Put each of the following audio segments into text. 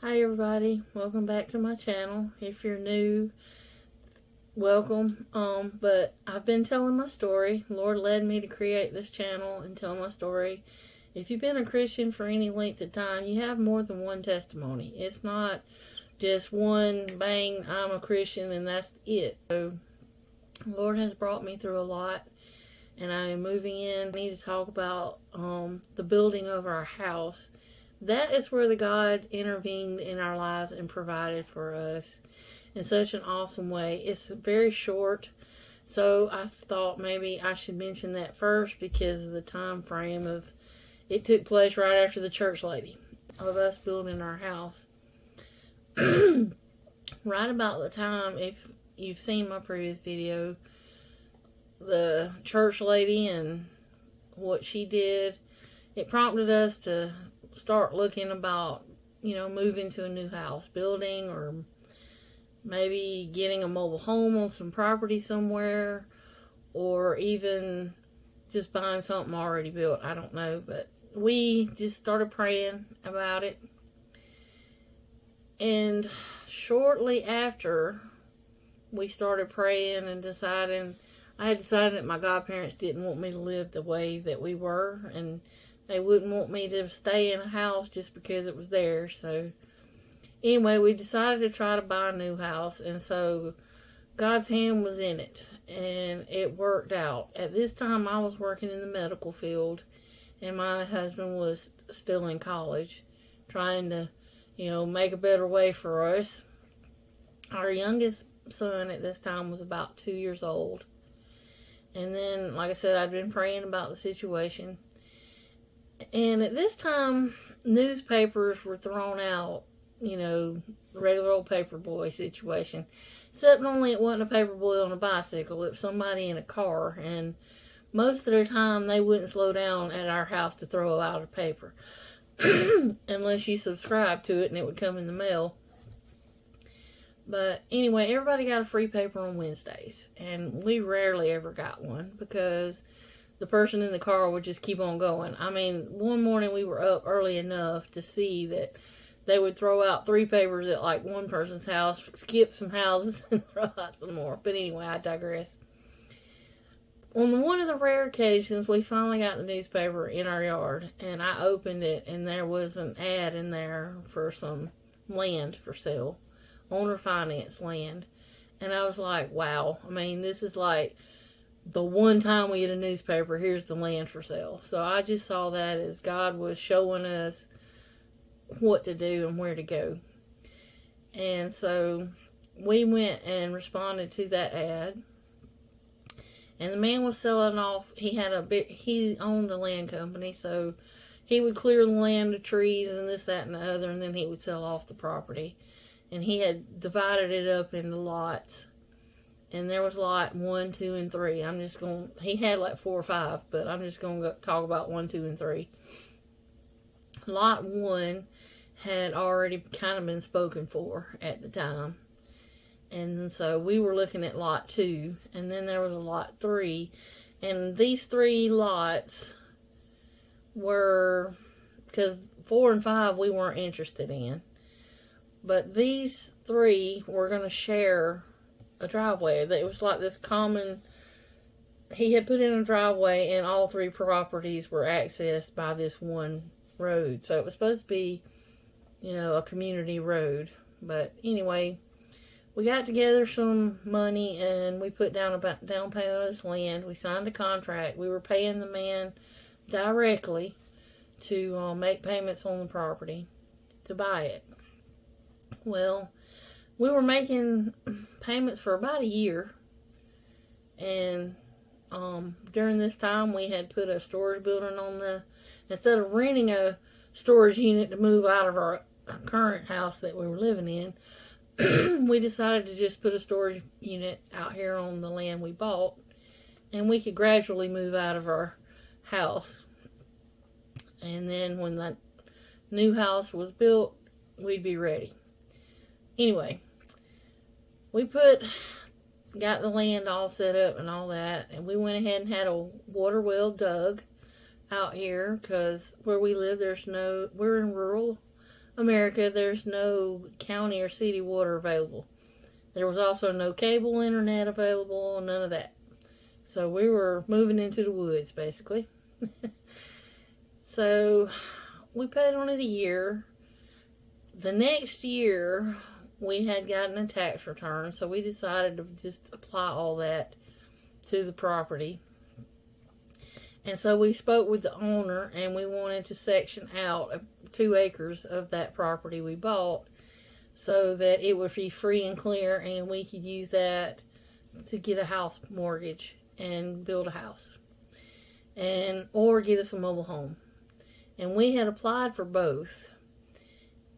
Hi everybody, welcome back to my channel. If you're new, welcome. But I've been telling my story. The Lord led me to create this channel and tell my story. If you've been a Christian for any length of time, you have more than one testimony. It's not just one bang, I'm a Christian and that's it. So the Lord has brought me through a lot, and I am moving in. I need to talk about the building of our house. That is where the God intervened in our lives and provided for us in such an awesome way. It's very short, so I thought maybe I should mention that first because of the time frame of it. Took place right after the church lady of us building our house. Right about the time, if you've seen my previous video, the church lady and what she did, it prompted us to start looking about, moving to a new house, building, or maybe getting a mobile home on some property somewhere, or even just buying something already built. I don't know, but we just started praying about it. And shortly after we started praying and deciding, I had decided that my godparents didn't want me to live the way that we were, and they wouldn't want me to stay in a house just because it was theirs. So anyway, we decided to try to buy a new house, and so God's hand was in it, and it worked out. At this time, I was working in the medical field, and my husband was still in college, trying to, make a better way for us. Our youngest son at this time was about 2 years old. And then, like I said, I'd been praying about the situation. And at this time, newspapers were thrown out, the regular old paperboy situation. Except only it wasn't a paperboy on a bicycle, it was somebody in a car. And most of the time, they wouldn't slow down at our house to throw out a paper. Unless you subscribed to it and it would come in the mail. But anyway, everybody got a free paper on Wednesdays. And we rarely ever got one because the person in the car would just keep on going. I mean, one morning we were up early enough to see that they would throw out 3 papers at like one person's house, skip some houses, and throw out some more. But anyway, I digress. On one of the rare occasions, we finally got the newspaper in our yard, and I opened it, and there was an ad in there for some land for sale, owner finance land. And I was like, wow, I mean, this is like the one time we get a newspaper, here's the land for sale. So I just saw that as God was showing us what to do and where to go. And so we went and responded to that ad. And the man was selling off, he owned a land company, so he would clear the land of trees and this, that, and the other, and then he would sell off the property. And he had divided it up into lots. And there was lot 1, 2, and 3. He had like 4 or 5, but I'm just going to talk about 1, 2, and 3. Lot 1 had already kind of been spoken for at the time. And so we were looking at lot 2, and then there was a lot 3. And these 3 lots were, because 4 and 5 we weren't interested in. But these 3 were going to share a driveway. It was like this common, he had put in a driveway, and all 3 properties were accessed by this one road. So it was supposed to be, a community road. But anyway, we got together some money, and we put down a down payment on this land. We signed a contract. We were paying the man directly to make payments on the property to buy it. Well, we were making payments for about a year, and during this time we had put a storage building on instead of renting a storage unit to move out of our current house that we were living in, we decided to just put a storage unit out here on the land we bought, and we could gradually move out of our house. And then when that new house was built, we'd be ready. Anyway, we got the land all set up and all that, and we went ahead and had a water well dug out here because where we live, we're in rural America, there's no county or city water available. There was also no cable internet available, none of that. So we were moving into the woods, basically. So we paid on it a year. The next year, we had gotten a tax return, so we decided to just apply all that to the property. And so we spoke with the owner, and we wanted to section out 2 acres of that property we bought so that it would be free and clear, and we could use that to get a house mortgage and build a house, or get us a mobile home. And we had applied for both.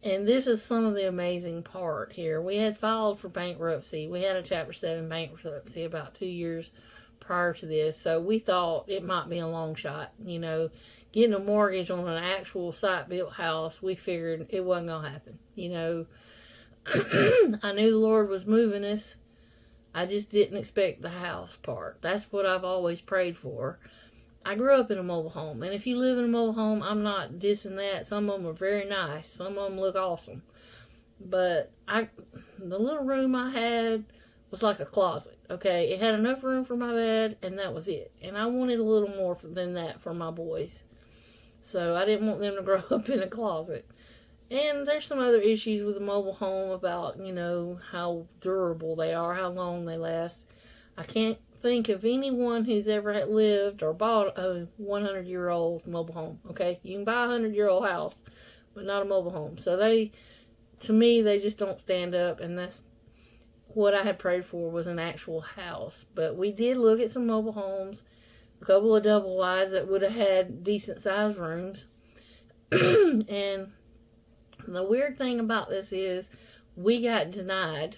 And this is some of the amazing part here. We had filed for bankruptcy. We had a Chapter 7 bankruptcy about 2 years prior to this. So we thought it might be a long shot. Getting a mortgage on an actual site-built house, we figured it wasn't going to happen. I knew the Lord was moving us. I just didn't expect the house part. That's what I've always prayed for. I grew up in a mobile home, and if you live in a mobile home, I'm not dissing that. Some of them are very nice. Some of them look awesome. But the little room I had was like a closet, okay? It had enough room for my bed, and that was it. And I wanted a little more than that for my boys. So I didn't want them to grow up in a closet. And there's some other issues with a mobile home about, how durable they are, how long they last. I can't think of anyone who's ever lived or bought a 100-year-old mobile home, okay? You can buy a 100-year-old house, but not a mobile home. So to me, they just don't stand up, and that's what I had prayed for, was an actual house. But we did look at some mobile homes, a couple of double wides that would have had decent-sized rooms. And the weird thing about this is we got denied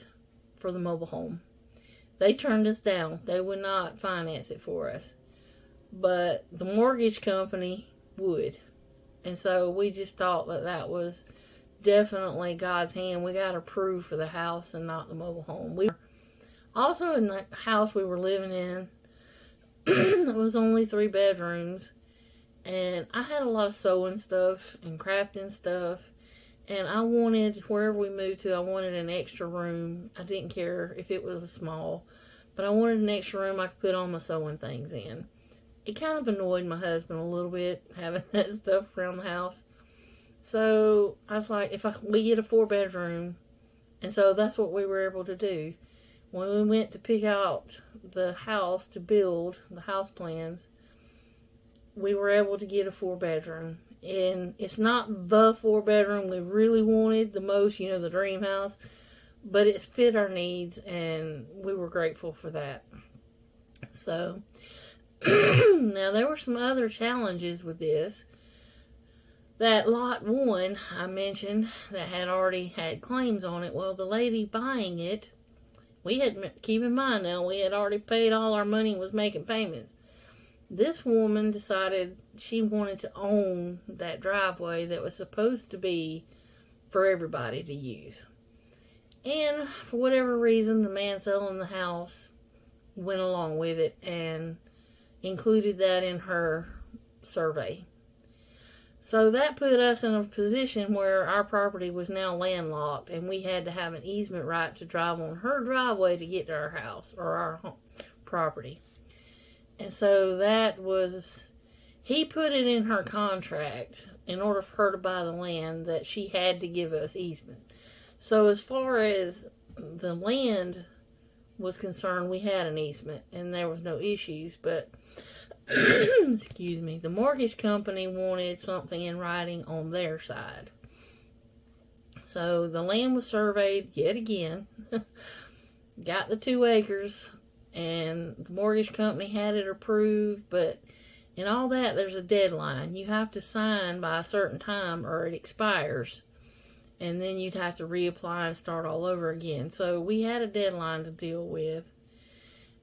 for the mobile home. They turned us down. They would not finance it for us. But the mortgage company would. And so we just thought that was definitely God's hand. We got approved for the house and not the mobile home. We were also in the house we were living in. It was only 3 bedrooms. And I had a lot of sewing stuff and crafting stuff. And I wanted, wherever we moved to, I wanted an extra room. I didn't care if it was small, but I wanted an extra room I could put all my sewing things in. It kind of annoyed my husband a little bit, having that stuff around the house. So I was like, we get a 4-bedroom, and so that's what we were able to do. When we went to pick out the house to build, the house plans, we were able to get a 4-bedroom. And it's not the 4-bedroom we really wanted the most, the dream house, but it's fit our needs, and we were grateful for that. So, now there were some other challenges with this. That lot 1 I mentioned that had already had claims on it, well, the lady buying it, keep in mind now, we had already paid all our money and was making payments. This woman decided she wanted to own that driveway that was supposed to be for everybody to use. And for whatever reason, the man selling the house went along with it and included that in her survey. So that put us in a position where our property was now landlocked, and we had to have an easement right to drive on her driveway to get to our house or our home property. And so he put it in her contract in order for her to buy the land that she had to give us easement. So as far as the land was concerned, we had an easement and there was no issues. But, excuse me, the mortgage company wanted something in writing on their side. So the land was surveyed yet again, got the 2 acres, and the mortgage company had it approved, but in all that, there's a deadline. You have to sign by a certain time or it expires, and then you'd have to reapply and start all over again. So we had a deadline to deal with,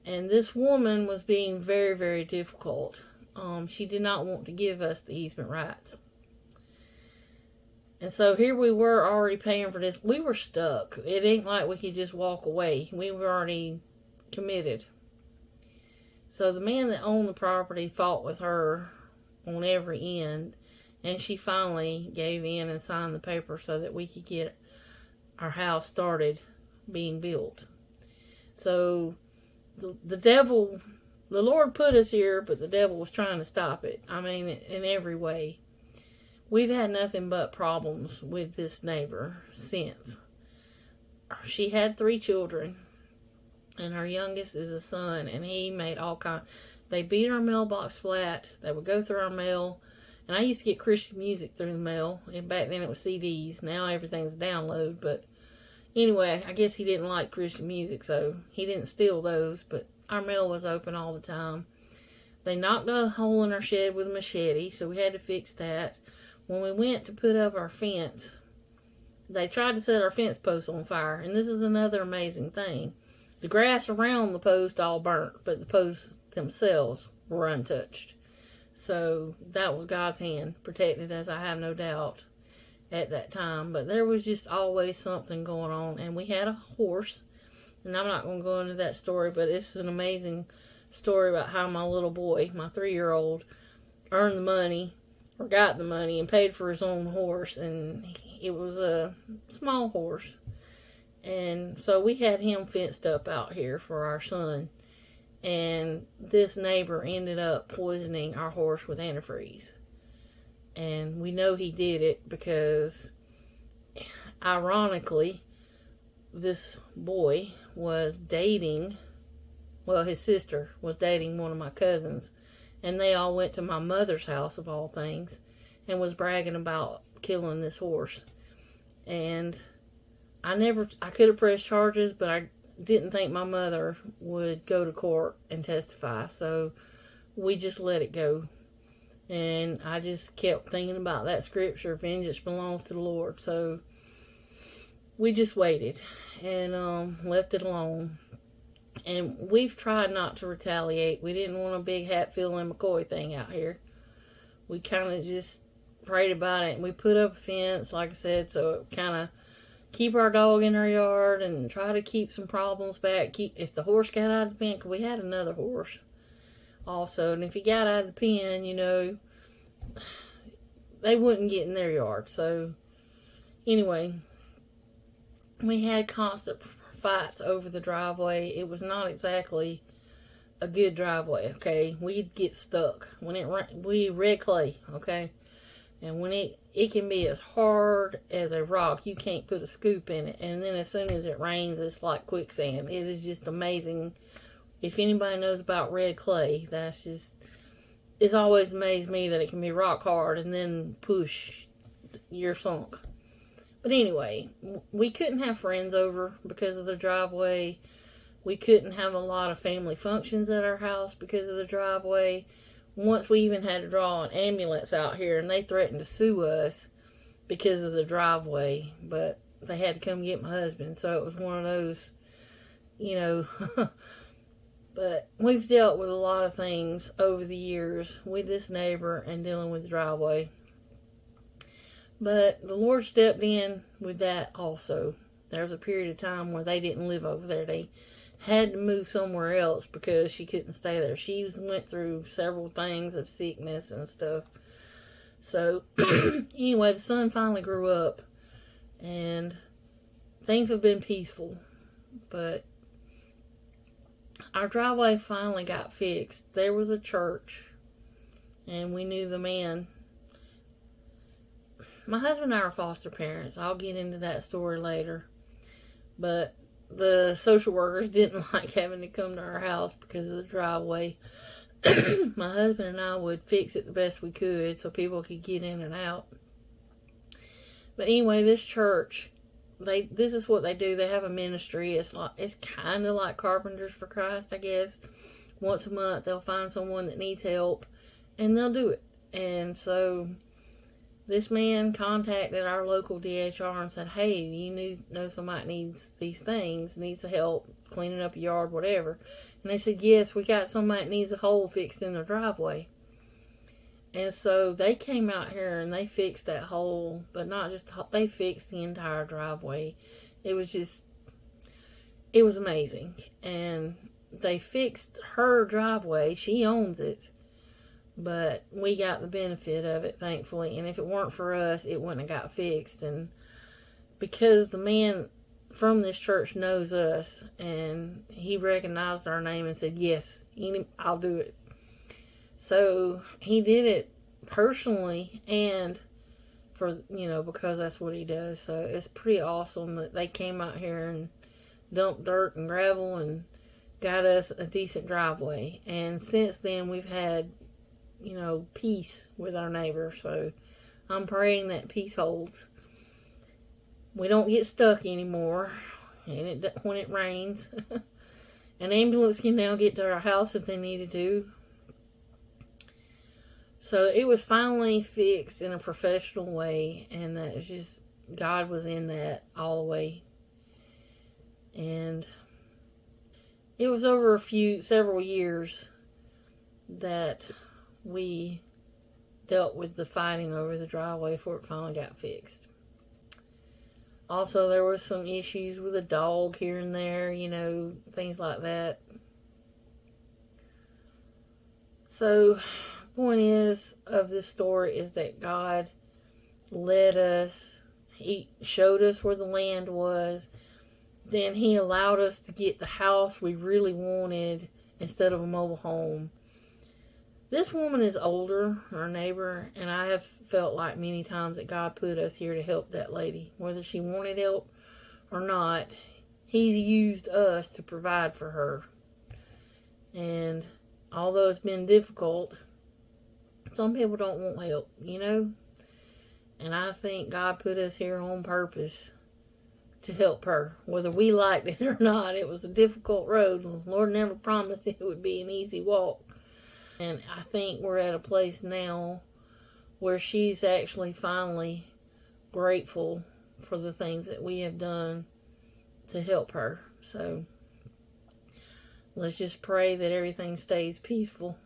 and this woman was being very, very difficult. She did not want to give us the easement rights. And so here we were already paying for this. We were stuck. It ain't like we could just walk away. We were already committed. So the man that owned the property fought with her on every end, And she finally gave in and signed the paper so that we could get our house started being built. So the devil, the Lord put us here, but the devil was trying to stop it. I mean, in every way. We've had nothing but problems with this neighbor since. She had 3 children, and her youngest is a son, and he made all kinds. They beat our mailbox flat. They would go through our mail, and I used to get Christian music through the mail. And back then it was CDs. Now everything's a download, but anyway, I guess he didn't like Christian music, so he didn't steal those, but our mail was open all the time. They knocked a hole in our shed with a machete, so we had to fix that. When we went to put up our fence, they tried to set our fence posts on fire, and this is another amazing thing. The grass around the post all burnt, but the posts themselves were untouched. So that was God's hand, protected us, I have no doubt, at that time. But there was just always something going on, and we had a horse, and I'm not going to go into that story, but it's an amazing story about how my little boy, my 3-year-old, earned the money, or got the money, and paid for his own horse, and it was a small horse. And so we had him fenced up out here for our son, and this neighbor ended up poisoning our horse with antifreeze. And we know he did it because, ironically, this boy was dating, well, his sister was dating one of my cousins, and they all went to my mother's house, of all things, and was bragging about killing this horse. And I could have pressed charges, but I didn't think my mother would go to court and testify, so we just let it go. And I just kept thinking about that scripture, vengeance belongs to the Lord. So we just waited and left it alone. And we've tried not to retaliate. We didn't want a big Hatfield and McCoy thing out here. We kind of just prayed about it, and we put up a fence, like I said, so it kind of keep our dog in our yard and try to keep some problems back. If the horse got out of the pen, because we had another horse also, and if he got out of the pen, you know, they wouldn't get in their yard. So anyway, we had constant fights over the driveway. It was not exactly a good driveway, okay? We'd get stuck when we red clay, okay? And when it can be as hard as a rock, you can't put a scoop in it. And then as soon as it rains, it's like quicksand. It is just amazing. If anybody knows about red clay, it's always amazed me that it can be rock hard and then push, you're sunk. But anyway, we couldn't have friends over because of the driveway. We couldn't have a lot of family functions at our house because of the driveway. Once we even had to draw an ambulance out here, and they threatened to sue us because of the driveway, but they had to come get my husband, so it was one of those, you know. But we've dealt with a lot of things over the years with this neighbor and dealing with the driveway. But the Lord stepped in with that also. There was a period of time where they didn't live over there. They had to move somewhere else because she couldn't stay there. She went through several things of sickness and stuff. So anyway, the son finally grew up and things have been peaceful. But our driveway finally got fixed. There was a church and we knew the man. My husband and I are foster parents. I'll get into that story later. But the social workers didn't like having to come to our house because of the driveway. My husband and I would fix it the best we could so people could get in and out. But anyway, this church, this is what they do. They have a ministry. It's kind of like Carpenters for Christ, I guess. Once a month, they'll find someone that needs help, and they'll do it. And so this man contacted our local DHR and said, hey, you know somebody needs these things, needs help cleaning up a yard, whatever. And they said, yes, we got somebody that needs a hole fixed in their driveway. And so they came out here and they fixed that hole, but not just, they fixed the entire driveway. It was amazing. And they fixed her driveway. She owns it. But we got the benefit of it, thankfully. And if it weren't for us, it wouldn't have got fixed. And because the man from this church knows us, and he recognized our name and said, yes, I'll do it. So he did it personally and because that's what he does. So it's pretty awesome that they came out here and dumped dirt and gravel and got us a decent driveway. And since then, we've had, peace with our neighbor. So I'm praying that peace holds. We don't get stuck anymore, and when it rains. An ambulance can now get to our house if they needed to. So it was finally fixed in a professional way, and that was just, God was in that all the way. And it was over several years that we dealt with the fighting over the driveway before it finally got fixed. Also, there was some issues with a dog here and there, things like that. So, the point of this story is that God led us. He showed us where the land was. Then He allowed us to get the house we really wanted instead of a mobile home. This woman is older, our neighbor, and I have felt like many times that God put us here to help that lady. Whether she wanted help or not, He's used us to provide for her. And although it's been difficult, some people don't want help, And I think God put us here on purpose to help her. Whether we liked it or not, it was a difficult road. The Lord never promised it would be an easy walk. And I think we're at a place now where she's actually finally grateful for the things that we have done to help her. So let's just pray that everything stays peaceful.